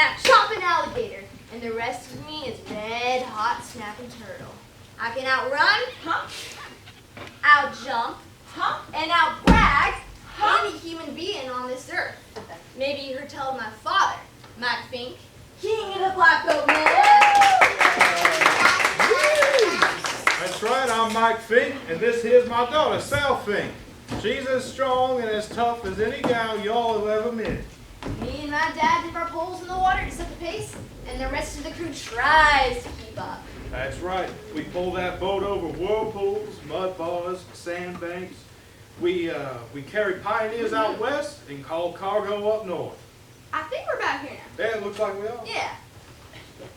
snap, chop an alligator, and the rest of me is red hot snapping turtle. I can outrun, outjump, and outbrag any human being on this earth. Maybe you heard tell of my father, Mike Fink, king of the Black Goat Man. That's right, I'm Mike Fink, and this here's my daughter, Sal Fink. She's as strong and as tough as any gal y'all have ever met. Me and my dad dip our poles in the water to set the pace, and the rest of the crew tries to keep up. That's right. We pull that boat over whirlpools, mud bars, sandbanks. We carry pioneers out west and call cargo up north. I think we're back here now. Yeah, it looks like we are. Yeah.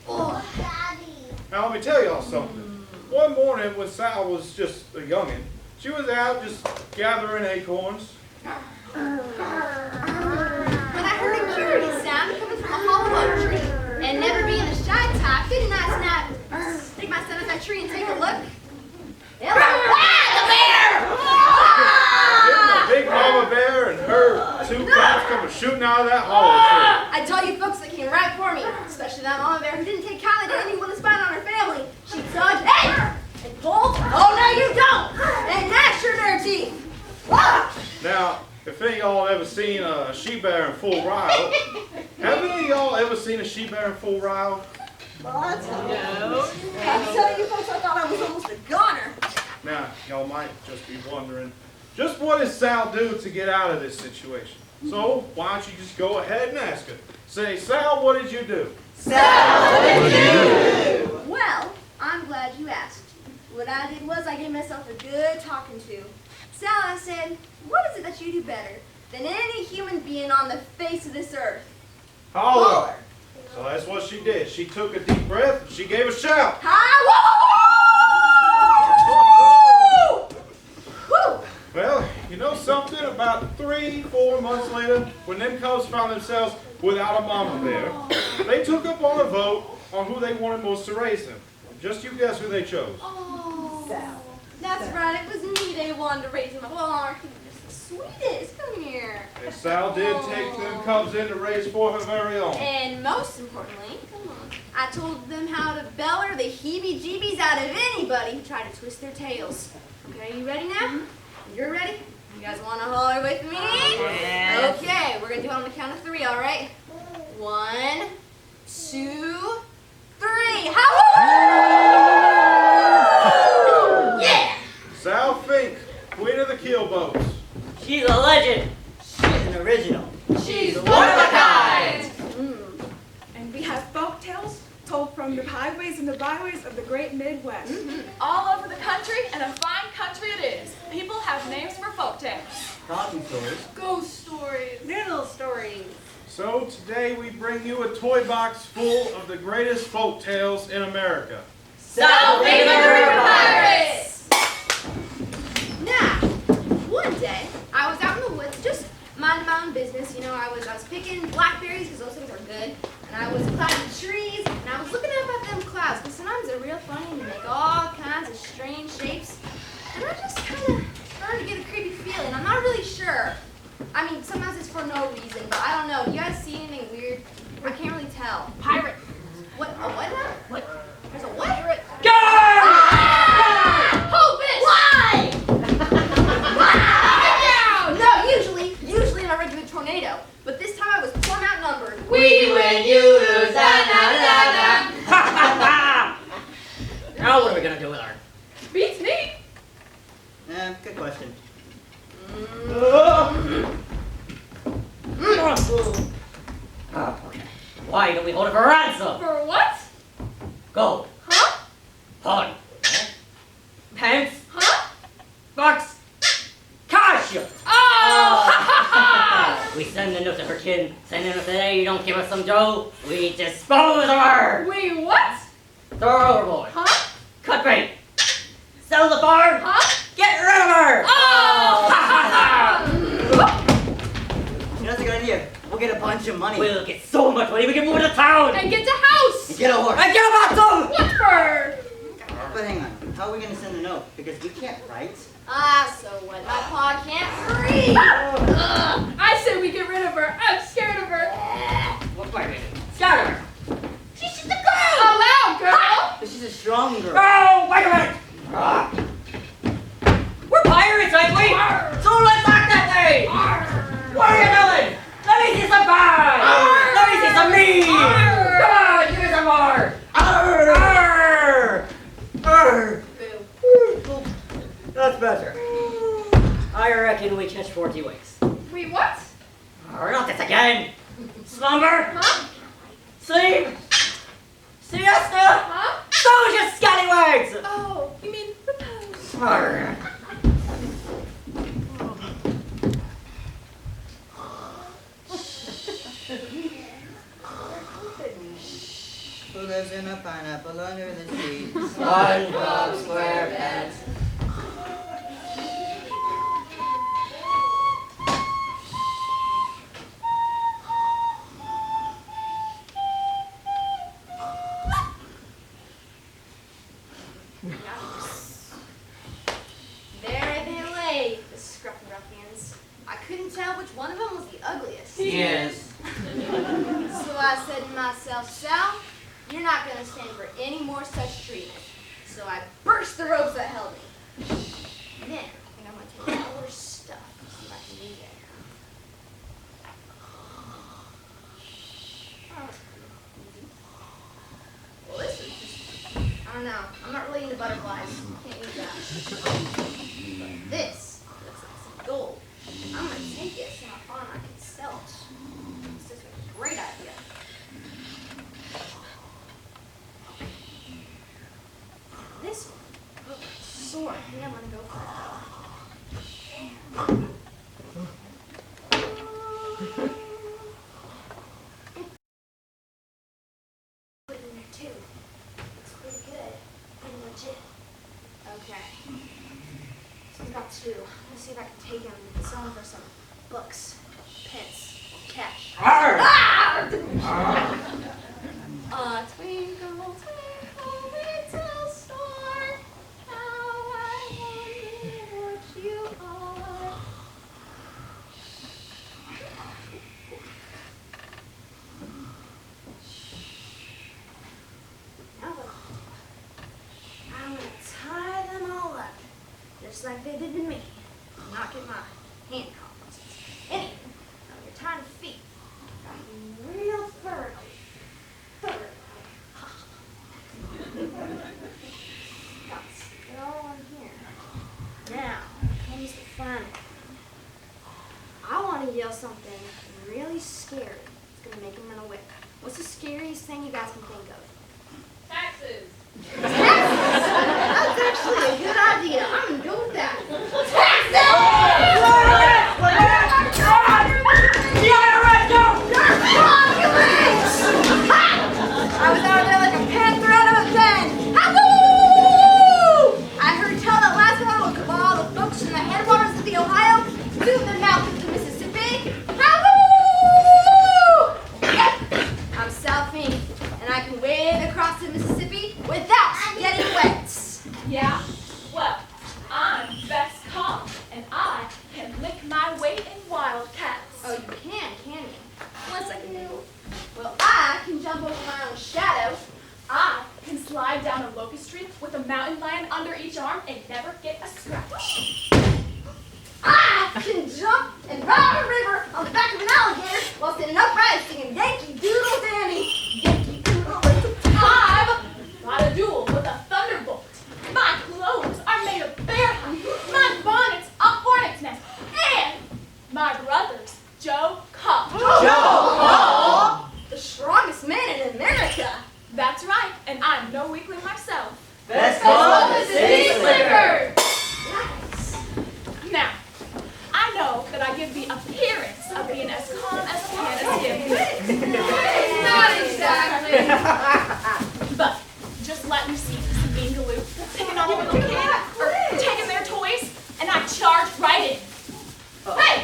Oh, Daddy. Now let me tell y'all something. One morning when Sal was just a youngin', she was out just gathering acorns. When I heard a curious sound coming from a hollow oak tree, and never being a shy type, didn't I stick my son at that tree and take a look? The bear! A big mama bear and her two cubs come shooting out of that hollow tree. I tell you folks that came right for me, especially that mama bear who didn't take kindly to anyone who's spying on her family. She tugged, hey! And pulled, oh no you don't! And gnashed her bare teeth. Now, if any of y'all ever seen a she-bear in full rile, have any of y'all ever seen a she-bear in full rile? No. I tell you folks, I thought I was almost a goner. Now, y'all might just be wondering, just what did Sal do to get out of this situation? So, why don't you just go ahead and ask her. Say, Sal, what did you do? Sal, what did you do? Well, I'm glad you asked. What I did was I gave myself a good talking to. Sal, I said, what is it that you do better than any human being on the face of this earth? Holler. So that's what she did. She took a deep breath and she gave a shout. Woo! Well, you know something? About 3-4 months later, when them cubs found themselves without a mama bear, they took up on a vote on who they wanted most to raise them. Just you guess who they chose. Oh, Sal. That's right. It was me they wanted to raise him. Well, aren't you just the sweetest? Come here. And Sal did take them cubs in to raise for her very own. And most importantly, come on, I told them how to beller the heebie-jeebies out of anybody who tried to twist their tails. Okay, you ready now? You're ready? You guys want to holler with me? Yes. Okay, we're going to do it on the count of 3, all right? 1, 2, 3. Yeah! Sal Fink, queen of the keelboats. She's a legend. She's an original. She's one of a kind. And we have folk tales told from the highways and the byways of the great Midwest. All over the country, and a fine country it is. People have names for folk tales. Talking stories. Ghost stories. Little stories. So today we bring you a toy box full of the greatest folk tales in America. South River Pirates! Now, one day, I was out in the woods just minding my own business. You know, I was picking blackberries because those things are good. And I was climbing trees, and I was looking up at them clouds because sometimes they're real funny and they make all kinds of strange shapes. And I just kind of started to get a creepy feeling. I'm not really sure. I mean, sometimes it's for no reason, but I don't know. Do you guys see anything weird? I can't really tell. Pirate. What? A what now? What? There's a what? Pirate. Hold this! Why? No, usually I'm ready to a tornado. But this time I was plumb outnumbered. We win, you lose, Now what are we gonna do with her? Beats me. Good question. Okay. Why don't we hold her for ransom? For what? Gold. Huh? Pawn. Pence. Huh? Bucks. Cash. Oh! We send a note to her kin, send a note today, you don't give us some dough, we dispose of her! Wait, what? Throw her overboard. Huh? Cut bait. Sell the farm. Huh? Get rid of her! Oh! You know, that's a good idea. We'll get a bunch of money. We'll get so much money, we can move to town! And get to house! And get a horse. And get a bathroom! What for? But hang on. How are we going to send a note? Because we can't write. So what? My paw can't breathe. I say we get rid of her. I'm scared of her. Wait a minute. Scatter stronger. Oh, wait a minute! We're pirates, ain't we? So let's act that way! What are you doing? Let me see some pie! Let me see some meat! Come on, give me some more! That's better. I reckon we catch 40 ways. Wait, what? Not this again! Slumber! Huh? Sleep! Siesta! Huh? Those you scallywags! Oh, you mean repose. Arr. Who lives in a pineapple under the sea? SpongeBob SquarePants. There they lay, the scruffy ruffians. I couldn't tell which one of them was the ugliest. Yes. So I said to myself, Sal, you're not going to stand for any more such treatment. So I burst the ropes that held me. And then, I think I'm going to take all their stuff and see if I can use it. Oh. Well, this is just, I don't know. I'm not really into butterflies. Can't use that. But this looks like some gold. I'm going to take it so I find I can sell it. This is a great idea. This one, oh, sword. I think I'm going to go for it. Put it in there too. Looks pretty good. Pretty legit. Okay. So I've got two. Let's see if I can take them and sell them for some books, pence, cash. Arr. Ah! Twinkle, twinkle, little star, how I wonder what you are. Now what? I'm gonna tie them all up, just like they did to me. Not get my hand caught. Anyway, now you're tying feet. Got me real thoroughly. Got it all in here. Now comes the fun. I want to yell something really scary. It's gonna make them run away. What's the scariest thing you guys can think of? Taxes. That's actually a good idea. I'm gonna go with that. I was out there like a panther out of a pen. Halloo! I heard tell that last one will come all the folks from the headwaters of the Ohio to the mouth of the Mississippi. Halloo! Yep, I'm South Maine, and I can wade across the Mississippi without getting wet. Yeah? Well, I'm Bess Cobb, and I can lick my weight in wildcats. Oh, you can you? What's I can do? Well, I can jump over my own shadow. I can slide down a locust tree with a mountain lion under each arm and never get a scratch. I can jump and ride a river on the back of an alligator while sitting upright singing Yankee Doodle Dandy. Yankee Doodle Dandy. I've got a duel with a thunderbolt. My clothes are made of bear hide. My bonnet's a hornet's nest. And my brother's Joe Cobb. The strongest man in America. That's right, and I'm no weakling myself. Best Call call the city slicker. Nice. Now, I know that I give the appearance of being as calm as a can of skim. Not exactly. But just let me see some beangaloo picking on a little kid or taking their toys, and I charge right in. Hey!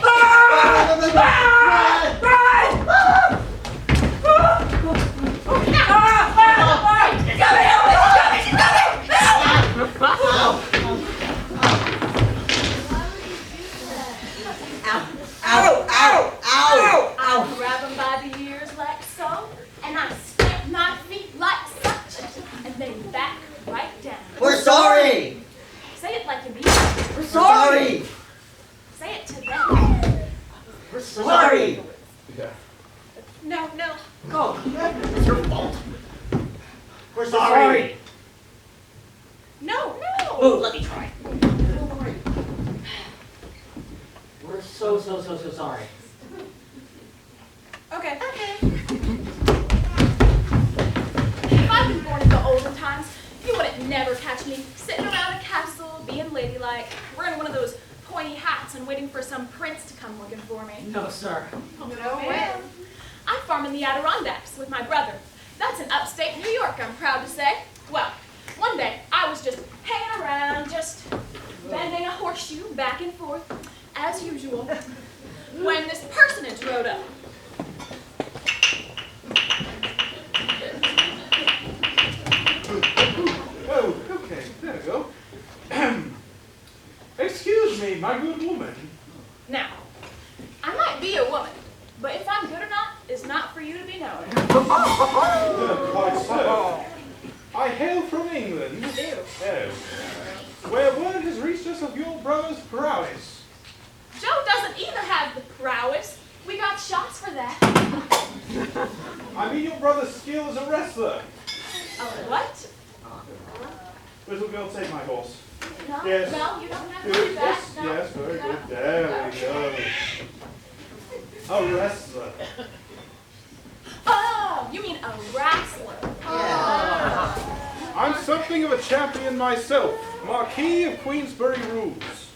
I grab him by the ears like so, and I stamp my feet your fault. We're Sorry. No. Oh, let me try. We're so sorry. Okay. If I'd been born in the olden times, you wouldn't never catch me sitting around a castle, being ladylike, wearing one of those pointy hats and waiting for some prince to come looking for me. No, sir. No way. I'm farming the Adirondacks with my brother. That's in upstate New York, I'm proud to say. Well, one day I was just hanging around, just bending a horseshoe back and forth, as usual, when this personage rode up. Oh, okay, there we go. Excuse me, my good woman. Now, I might be a woman, but if I'm good or not is not for you to be knowing. Quite so. I hail from England. Oh. Where word has reached us of your brother's prowess. Joe doesn't either have the prowess. We got shots for that. I mean your brother's skill as a wrestler. What? Little girl, take my horse. No, Yes. no, you don't have to do Good. that. Yes, No, yes, very no. good. There we go. A wrestler. Oh, you mean a wrestler. I'm something of a champion myself, Marquis of Queensberry Rules.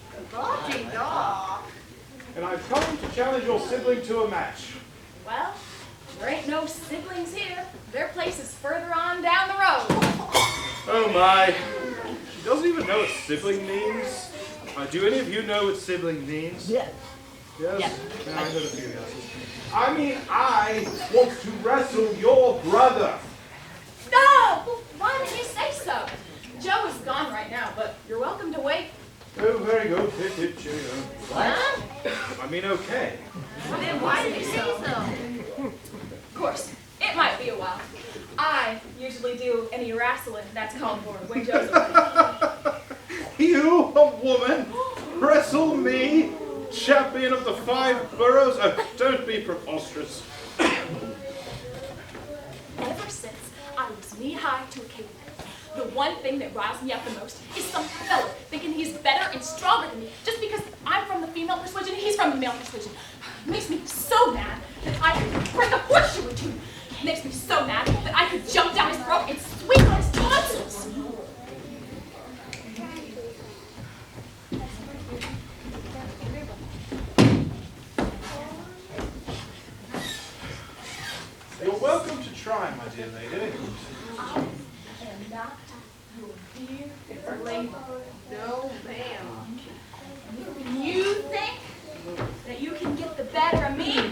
And I've come to challenge your sibling to a match. Well, there ain't no siblings here. Their place is further on down the road. Oh my. She doesn't even know what sibling means. Do any of you know what sibling means? Yes. Yes? Yes. Yeah, I heard a few yeses. I mean, I want to wrestle your brother. No! Why didn't you say so? Joe is gone right now, but you're welcome to wait. Oh, very good. Hip, hip, cheerio. Huh? I mean, okay. Then why did you say so? Of course, it might be a while. I usually do any wrestling that's called for when Joe's away. You, a woman, wrestle me, champion of the 5 boroughs? Oh, don't be preposterous. Ever since I was knee-high to a caveman, the one thing that riles me up the most is some fella thinking he's better and stronger than me just because I'm from the female persuasion and he's from the male persuasion. It makes me so mad that I could break a horseshoe in two. It makes me so mad that I could jump down his throat and squeeze on his tonsils. You're welcome to try, my dear lady. I am not your dear lady. No, ma'am. You think that you can get the better of me?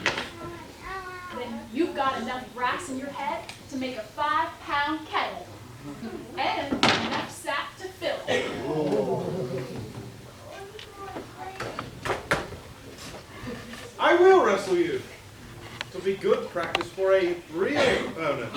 Then you've got enough brass in your head to make a 5-pound kettle. And enough sack to fill it. I will wrestle you. It'll be good practice for a real opponent.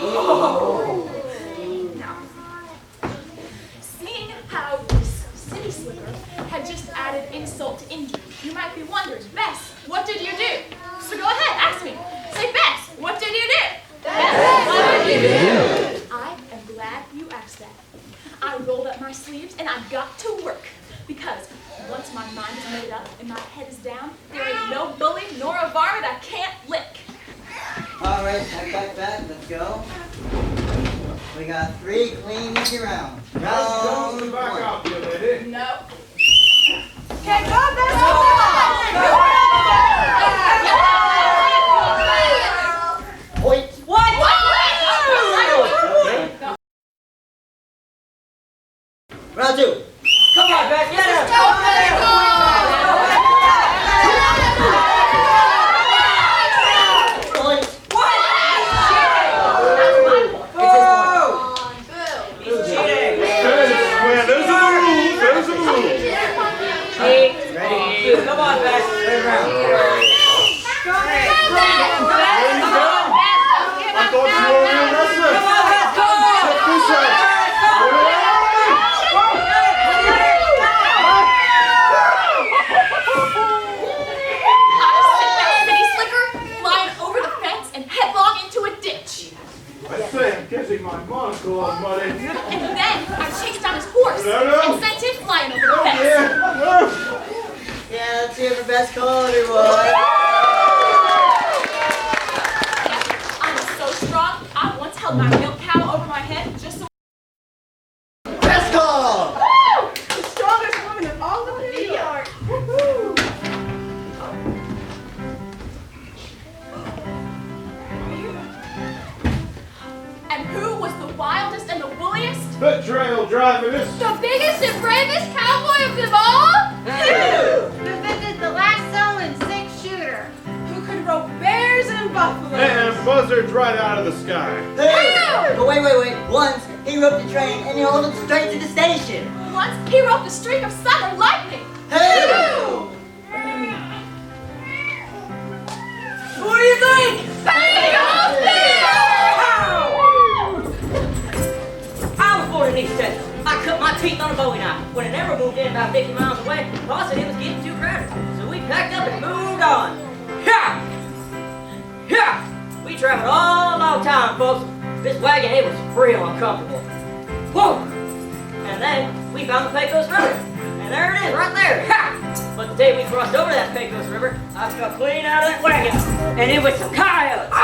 Seeing how this city slipper had just added insult to injury, you might be wondering, Bess, what did you do? So go ahead, ask me. Say, Bess, what did you do? Bess, what did you do? I am glad you asked that. I rolled up my sleeves and I got to work. Because once my mind is made up and my head is down, there ain't no bully nor a varmint I can't lick. All right, back, let's go. We got 3 clean, easy rounds. Don't Round back 1. up, dear lady. No. Okay, go, Bess, Point. What? Okay. Round 2. Come on, Beth, get him! Point. What? He's cheating! Well, those are the rules. Those are the rules. Ready? Come on, Beth. Third round. There you go. I thought you were a real wrestler. Come on, Beth, go! Check this out. I say I'm getting my monocle all muddy. And then I chased down his horse No. and sent him flying over the fence. Yeah. Yeah, let's hear for best call, everyone. I'm so strong, I once held my milk cow over my head just so. Best call! Woo! The strongest woman in all of New York. Woo-hoo. And who was the wildest and the wooliest? The trail drivingest. The biggest and bravest cowboy of them all? Who visited the last selling six-shooter? Who could rope bears and buffaloes? And buzzards right out of the sky. Hey! But wait. Once, he roped the train and he hauled it straight to the station. Once he roped a streak of summer lightning. Hey! Who do you think? I was born in East Texas. I cut my teeth on a Bowie knife. When it never moved in about 50 miles away, Paul said it was getting too crowded. So we packed up and moved on. We traveled all a long time, folks. This wagon, it was real uncomfortable. Whoa! And then we found the Pecos River. And there it is, right there. But the day we crossed over that Pecos River, I fell clean out of that wagon. And it was some coyotes. Wait,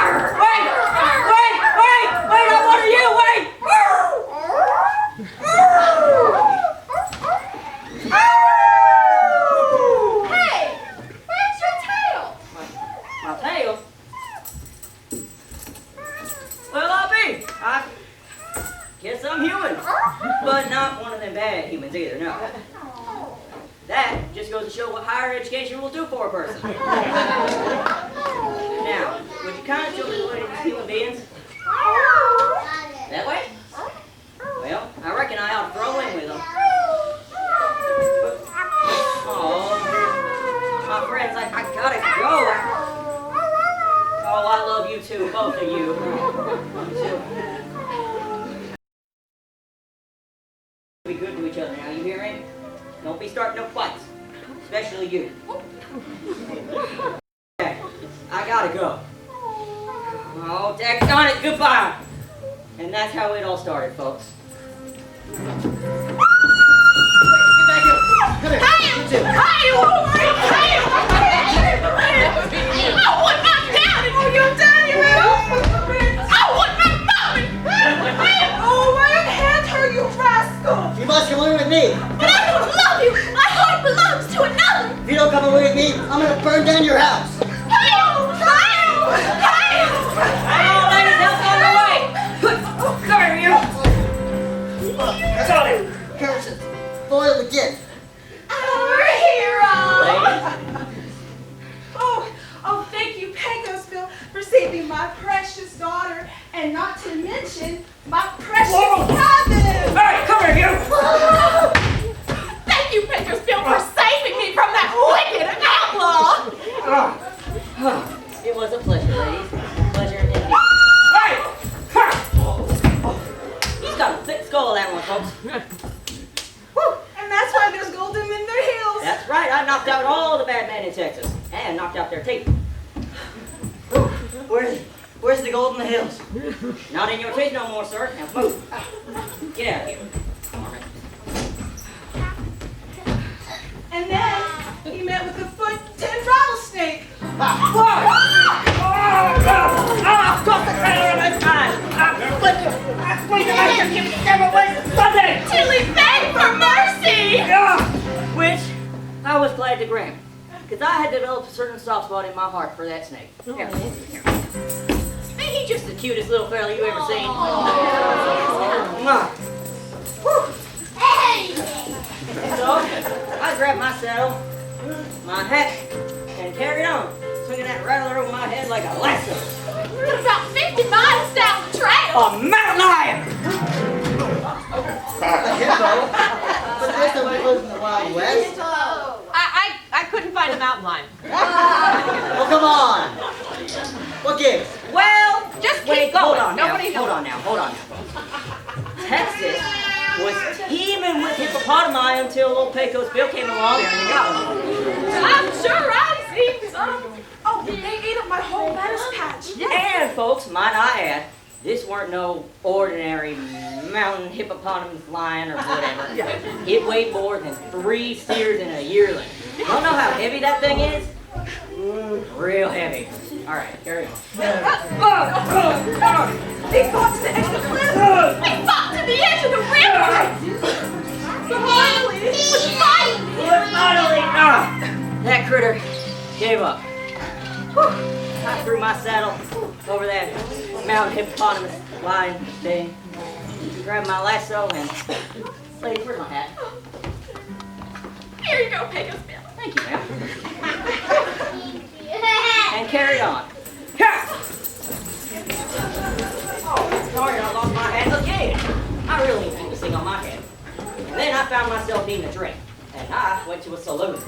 I want you, wait! Hey, where's your tail? My tail? Well, I guess I'm human. But not one of them bad humans either, no. That just goes to show what higher education will do for a person. Now, would you kind of show me the way to these human beings? That way? Well, I reckon I ought to throw in with them. Oh, my friends, I gotta go. Oh, I love you too, both of you. Be good to each other now, you hear me? Don't be starting no fights, especially you. Okay, I gotta go. Oh, daggone it, goodbye. And that's how it all started, folks. Oh, my hand her, you rascal! You must come away with me. But I don't love you! My heart belongs to another! If you don't come away with me, I'm gonna burn down your house. Hang on, ladies, help on the way! Come here, you! Got it! Curses. Foiled again. Our hero! Ladies, Oh, thank you, Pecosville, for saving my precious daughter, and not to mention my precious cabin. hey, come here, you! Thank you, Pecosville, for saving me from that wicked outlaw! It was a pleasure, ladies. Pleasure indeed. Hey! He's got a thick skull, that one, folks. And that's why there's gold in their heels. That's right, I knocked out all the bad men in Texas. And knocked out their teeth. Where's the gold in the hills? Not in your teeth no more, sir. Now move. Get out of here. And then he met with a foot 10 rattlesnake. Tilly begged for mercy! Which I was glad to grant. Because I had developed a certain soft spot in my heart for that snake. Here. Ain't he just the cutest little fella you ever seen? Mwah. Hey! So, I grabbed my saddle, my hat, and carried on, swinging that rattler over my head like a lasso. We're about 50 miles down the trail! A mountain lion! A hippo. But there's no hippos in the Wild West. I couldn't find a mountain lion. Well, come on. What gives? Well, just keep Hold going. on now, Nobody hold knows. on now. Texas was teeming with hippopotami until old Pecos Bill came along. There you go. I'm sure I've seen some. Oh, they ate up my whole lettuce patch. And folks, might I add, this weren't no ordinary mountain hippopotamus lion or whatever. It weighed more than 3 steers and a yearling. You don't know how heavy that thing is? Real heavy. All right, carry on. He fought to the edge of the cliff. He fought to the edge of the river. Finally, it was fighting. Finally, that critter gave up. Whew. I threw my saddle over that mountain hippopotamus lion thing, grabbed my lasso, and lady, where's my hat? Here you go, Pecos Bill. Thank you, ma'am. And carried on. Ha! Oh, sorry, I lost my hat again. I really need to sing on my head. And then I found myself needing a drink, and I went to a saloon.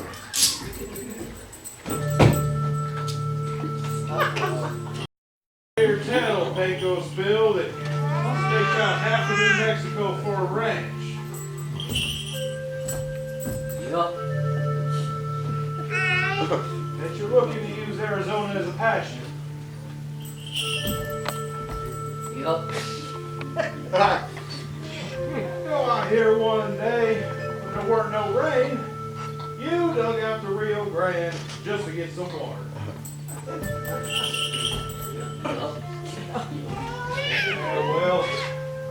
Here tell Pecos Bill that I'll stake out half of New Mexico for a ranch. Yup. That you're looking to use Arizona as a pasture. Yup. Go out here one day when there weren't no rain. You dug out the Rio Grande just to get some water. Yeah, well,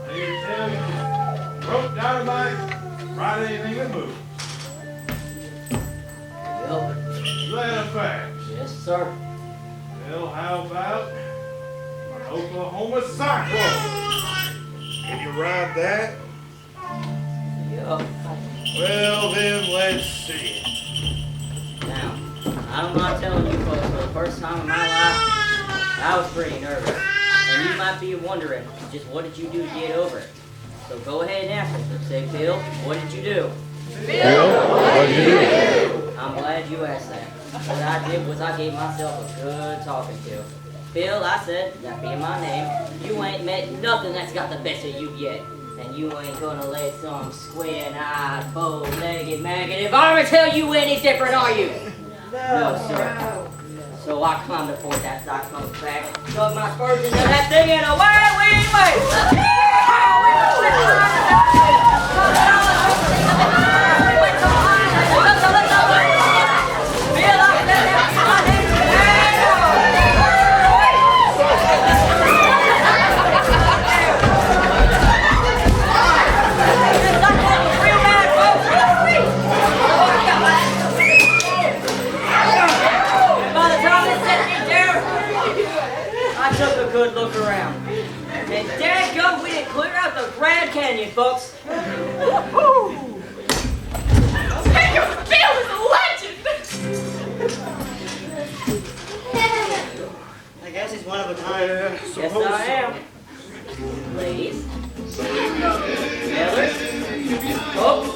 I need to tell you, broke dynamite, right anything that moves. Yup. Is that a fact? Yes, sir. Well, how about an Oklahoma cyclone? Can you ride that? Yup. Well, then let's see. Now, I'm not telling you folks, for the first time in my life, I was pretty nervous. And you might be wondering, just what did you do to get over it? So go ahead and ask me. Say, Bill, what did you do? Bill, what did you do? I'm glad you asked that. What I did was I gave myself a good talking to. Bill, I said, that being my name, you ain't met nothing that's got the best of you yet. And you ain't gonna let some squint-eyed, bow-legged maggot environment tell you any different, are you? No, sir. So I climbed aboard that cyclone's back, shoved my spurs into that thing, and away we went! Good look around. And dadgum, we didn't clear out the Grand Canyon, folks. Pecos Bill is a legend. I guess he's one of a kind. Yes, I am. Ladies. Fellas. Folks.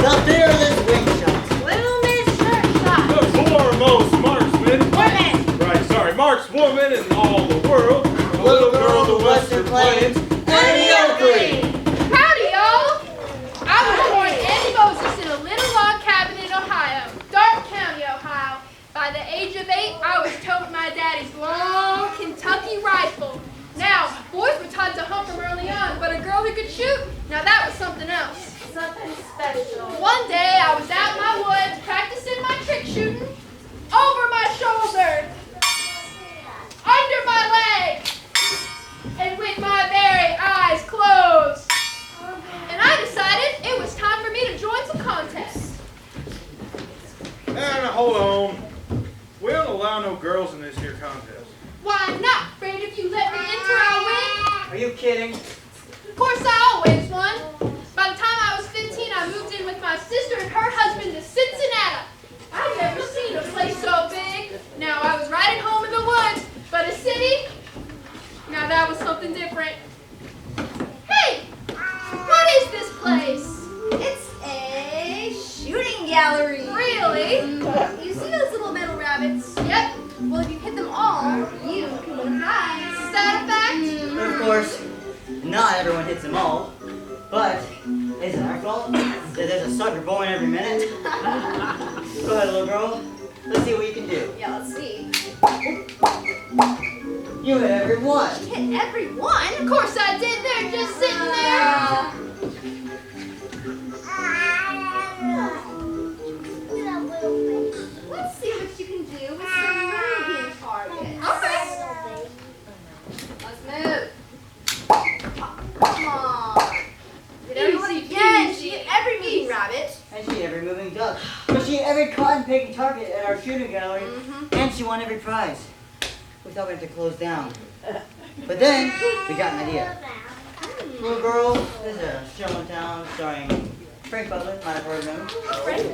The fearless wing shot. Little Miss Shirt Shot. The foremost marksman. Women. Right, sorry, markswoman in all the world. The little girl of the Western Plains. And the Oakley. Howdy, y'all. I was born Annie Moses in a little log cabin in Ohio, Dark County, Ohio. By the age of 8, I was toting my daddy's long Kentucky rifle. Now, boys were taught to hunt from early on, but a girl who could shoot, now that was something else. Something special. One day, I was out in my woods practicing my trick shooting. Over my shoulder, under my leg, and with my very eyes closed. And I decided it was time for me to join some contests. Now, hold on. We don't allow no girls in this here contest. Why not? Afraid if you let me enter, I'll win? Are you kidding? Of course, I always won. By the time I was 15, I moved in with my sister and her husband to Cincinnati. I'd never seen a place so big. Now, I was riding home in the woods, but a city, now that was something different. Hey, what is this place? It's a shooting gallery. Really? You see those little metal rabbits? Yep. Well, if you hit them all, you can win a prize. Is that a fact? Of course, not everyone hits them all, but isn't our fault. There's a sucker born every minute. Go ahead, little girl. Let's see what you can do. Yeah, let's see. You hit every one. Hit every one? Of course I did. They're just sitting there. Let's see what you can do with some moving targets. Okay. Let's move. Come on. Did everyone Easy again? peasy. She hit every moving rabbit. And she hit every moving duck. But she hit every cotton picking target at our shooting gallery. And she won every prize. We thought we had to close down. But then, we got an idea. Little girl, there's a show in town starring Frank Butler. Might have heard of him. Frank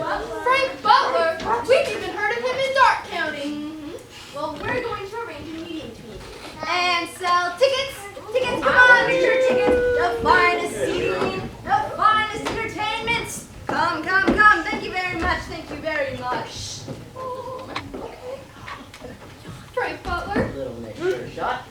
Butler? We've even heard of him in Dark County. Well, we're going to arrange a meeting to meet you. And sell tickets. Tickets, come on, get your tickets. The finest seating, the finest entertainment. Come, come, come. Thank you very much. Thank you very much. Frank Butler? Little Miss Sure Shot.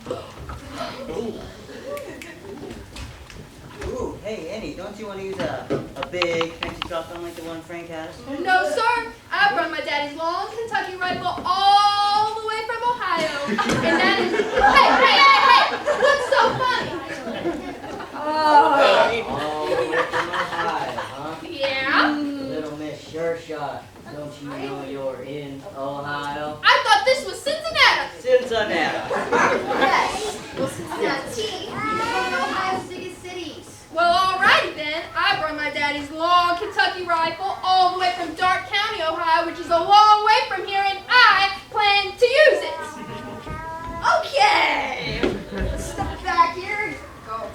Ooh, hey Andy, don't you want to use a big fancy shotgun like the one Frank has? No, sir. I brought my daddy's long Kentucky rifle all the way from Ohio. And that is... Hey! What's so funny? Oh, from Ohio, huh? Yeah? Little Miss Sure Shot. Don't you know you're in Ohio? I thought this was Cincinnati. Cincinnati. Yes. Well, Cincinnati, one of Ohio's biggest cities. Well, alrighty then. I brought my daddy's long Kentucky rifle all the way from Dark County, Ohio, which is a long way from here, and I plan to use it. Okay. Let's step back here. Go.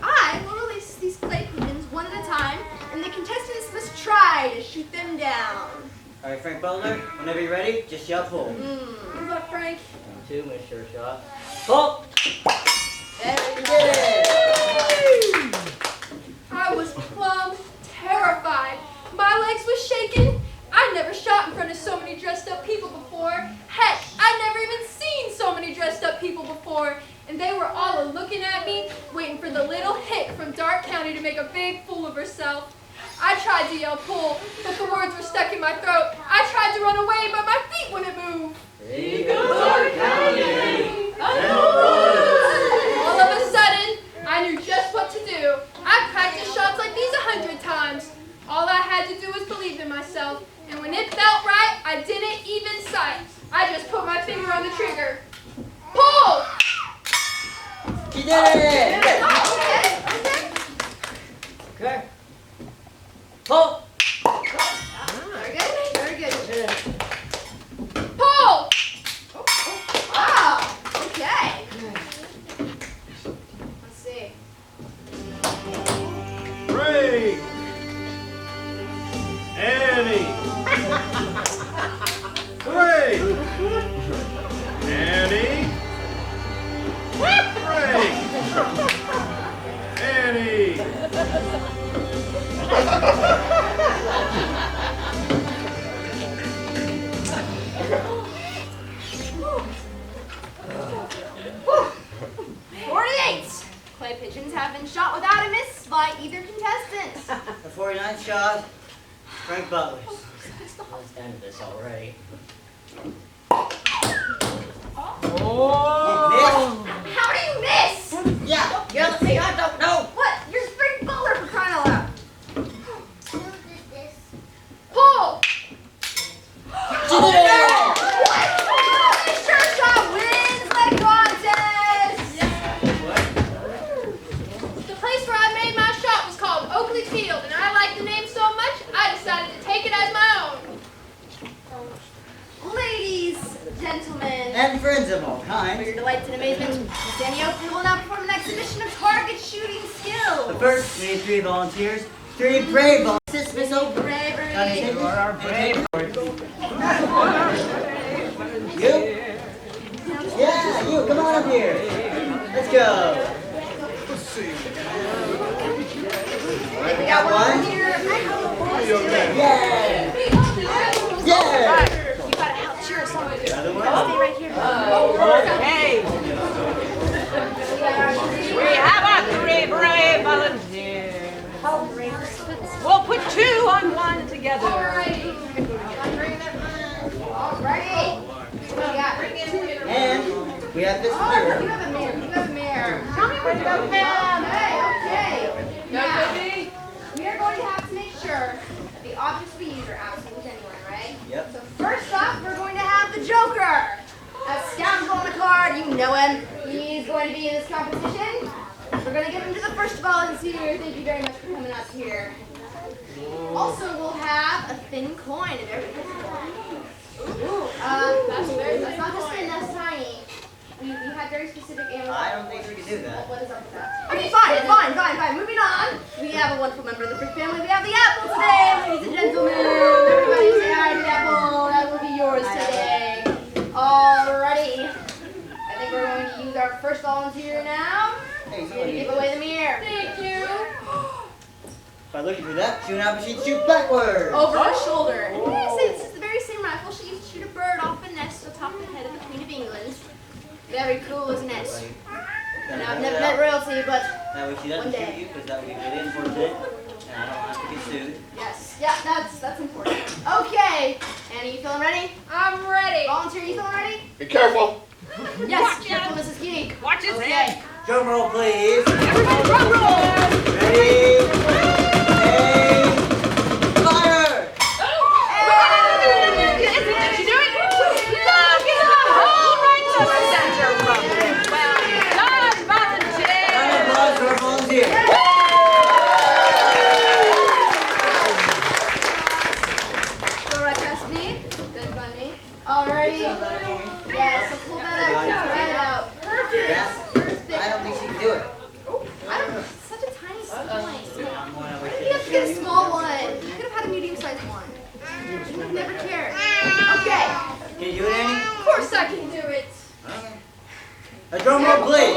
I will release these clay pigeons one at a time, and the contestants must try to shoot them down. All right, Frank Butler, whenever you're ready, just shout pull. Good luck, Frank. 2, Miss Sure Shot. Pull! Very good. I was plumb terrified. My legs were shaking. I never shot in front of so many dressed up people before. Heck, I'd never even seen so many dressed up people before. And they were all looking at me, waiting for the little hick from Dark County to make a big fool of herself. I tried to yell pull, but the words were stuck in my throat. I tried to run away, but my feet wouldn't move. Here goes Dark County. All of a sudden, I knew just what to do. I've practiced shots like these 100 times. All I had to do was believe in myself. And when it felt right, I didn't even sight. I just put my finger on the trigger. Pull! You did it! Okay. Pull. Very good. Very good. Pull! Wow. Okay. Let's see. Frank! Annie! Frank! Annie! Frank! Annie! Clay pigeons have been shot without a miss by either contestant. The 49th shot, Frank Butler's. Let's end this already. Oh. How do you miss? Yeah! Yell at me, I don't know. What? You're Frank Butler for crying out loud. Pull! She did it! Sure shot wins the contest. The place where I made my shot was called Oakley Field, and I liked the name so much, I decided to take it as my own. Ladies, gentlemen, And friends of all for kinds. your delight and amazement, Miss Annie Oakley will now perform an exhibition of target shooting skills. But first, we need 3 volunteers. 3 brave volunteers. Miss Oakley. Bravery. You are brave. You? Yeah, you. Come on up here. Let's go. We got one here. Yeah. Yeah. You gotta help cheer someone. Another one. Stay right here. Okay. We have a 3 brave volunteers. How brave. Put together. Alrighty. What do you got? And we have this Oh, mirror. you have a mirror. You have a mirror. Tell me where to go, Pam. Hey, okay. Now, we are going to have to make sure that the objects we use are absolutely genuine, right? Yep. So first off, we're going to have the Joker. A scoundrel on the card. You know him. He's going to be in this competition. We're going to give him to the first volunteer. Thank you very much for coming up here. Also, we'll have a thin coin. If everybody has one. That's not just thin, that's tiny. We had very specific animals. I don't think we can do that. What is up with that? Okay, fine. Moving on. We have a wonderful member of the Frick family. We have the apple today, ladies and gentlemen. Everybody say hi to the apple. That will be yours today. Alrighty. I think we're going to use our first volunteer now. Hey, We're going to give away the mirror. Thank you. By looking through that, shoot out, she shoot backwards. Over her shoulder. And you say this is the very same rifle she used to shoot a bird off a nest atop the head of the Queen of England. Very cool, isn't it? And I've never met royalty, but That way she doesn't one day. shoot you, because that would be really important. And I don't have to get sued. yes, yeah, that's important. Okay, Annie, you feeling ready? I'm ready. Volunteer, you feeling ready? Be careful. Yes, careful, Mrs. Geek. Watch his Okay. head. Drum roll, please. Everybody drum roll. Ready? Aim. Fire! Did you do it? Look in the hole right to the center from it. Well done, volunteer. Round of applause for our volunteer. Go right past me. Good by me. Alrighty. Yes, so pull that out. Right out. Perfect. Yes. I don't think she can do it. I don't know. It's such a tiny coin. I'm going to wish You have to get a small one. You could have had a medium-sized one. You would have never cared. Okay. Can you do it, Annie? Of course I can do it. Okay. A drum roll, please.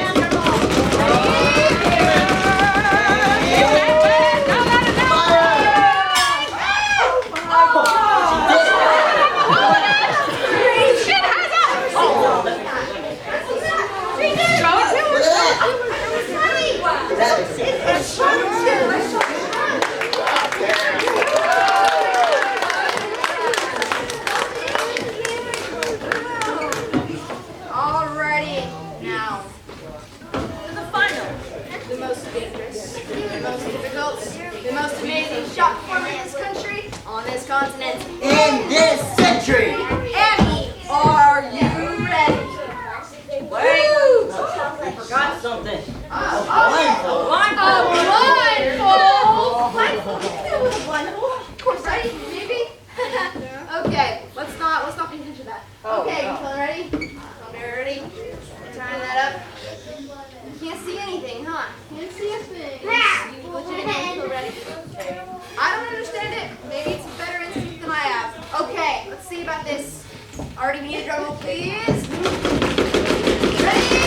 Alrighty, now to the final, the most dangerous, the most difficult, the most amazing shot form in this country, on this continent. In this century. Annie, are you ready? Wait. I forgot something. Blindfold. Blindfold. Blindfold. Blindfold. Of course, right? Maybe. Okay, let's not pay attention to that. Okay, you feeling ready? Ready? Tying that up. You can't see anything, huh? Can't see a thing. You legitimately feel ready? I don't understand it. Maybe it's a better instinct than I have. Okay, let's see about this. Already need a drum roll, please. Ready?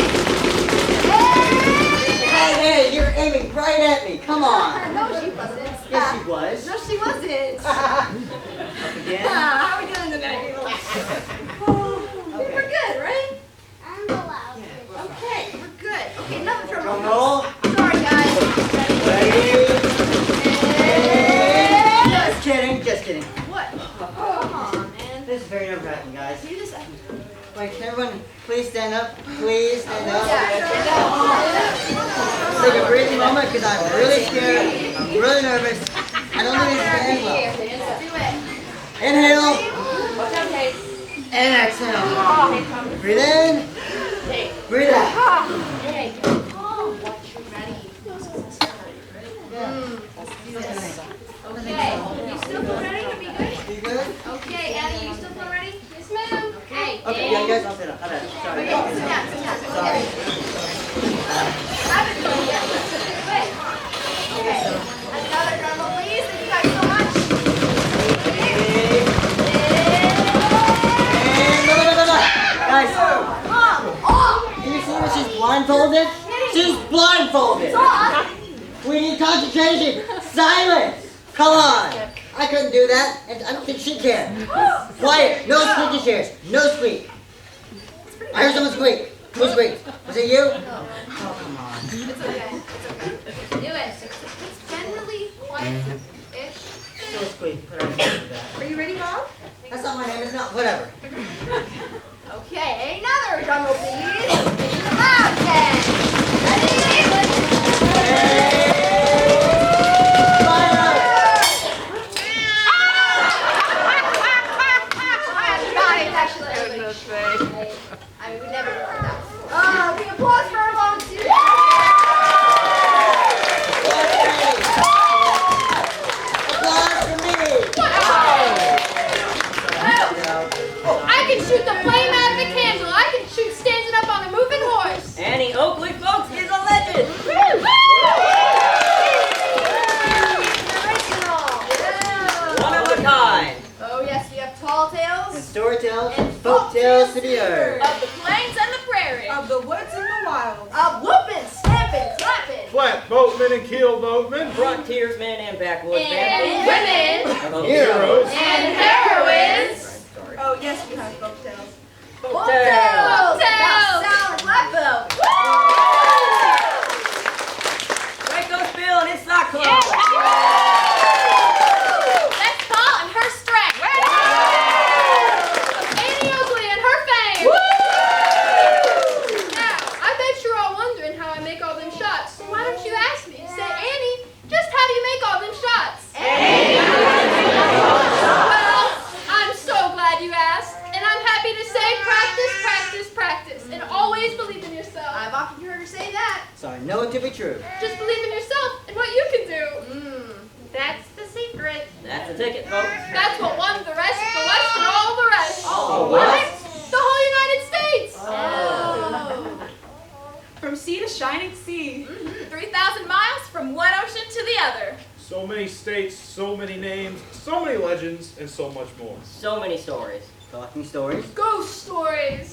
Hey, you're aiming right at me. Come on. No, she wasn't. Yes, she was. No, she wasn't. Again. How are we doing today? We're good, right? Okay, we're good. Okay, another drum Drum roll. roll. Sorry, guys. Ready? And- Just kidding. What? Come on, man. This is very nerve-wracking, guys. You just. Wait, can everyone please stand up? Please stand up. Yeah. Let's take a breathing moment because I'm really scared. I'm really nervous. I don't think this is going to end well. Let's do it. Inhale What's that taste? and exhale. Breathe in. Breathe out. Hey. Ready. Let's do this. Okay. You still feel ready? Are we good? You good? Okay, Annie, you still feel ready? Yes, ma'am. Okay. Okay, yeah, you guys all sit up. How about it? Sorry. Okay, sit down, sit down. Sorry. Have it going, yeah. Wait. Okay. Another drum roll, please. Thank you guys so much. Guys, Off. can you see that she's blindfolded? She's blindfolded. We need concentration. Silence. Come on. I couldn't do that, and I don't think she can. Quiet. No squeaky chairs. No squeak. I heard someone squeak. Who squeaked? Was it you? Oh, come on. It's okay. It's okay. Do it. It's generally quiet-ish. still squeak. Put our hands to that. Are you ready, Bob? That's not my name, it's not. Whatever. Okay, another drum roll, please. Loud 10. Ready? I mean, we never heard that before. We applause for our volunteers. Applause for me! I can shoot the flame out of a candle. I can shoot standing up on a moving horse. Annie Oakley, folks, is a legend. One of a kind. Oh yes, we have tall And tales. story tales and folk tales to be heard. Of the plains and the prairie. Of the woods and the wild. Whooping, stamping, clapping. Flat boatmen and keel boatmen. Frontiersmen and backwoodsmen. And women. Of Heroes. And heroines. Sorry. Oh, yes, we have folk tales. Folk tales. tales. Folk About tales. Sal and Blackbill. Franco's Bill and his sock club. That's Paul and her strength. Annie Oakley and her fame. Now, I bet you're all wondering how I make all them shots. So why don't you ask me? Say, Annie, just how do you make all them shots? Well, I'm so glad you asked. And I'm happy to say practice, practice, practice. And always believe in yourself. I've often heard her say that. So I know it to be true. Just believe in yourself and what you can do. That's the secret. That's the ticket, folks. That's what won the rest, the West, and all the rest. Oh, What? The whole United States. Oh. From sea to shining sea. 3,000 miles from one ocean to the other. So many states, so many names, so many legends, and so much more. So many stories. Talking stories. Ghost stories.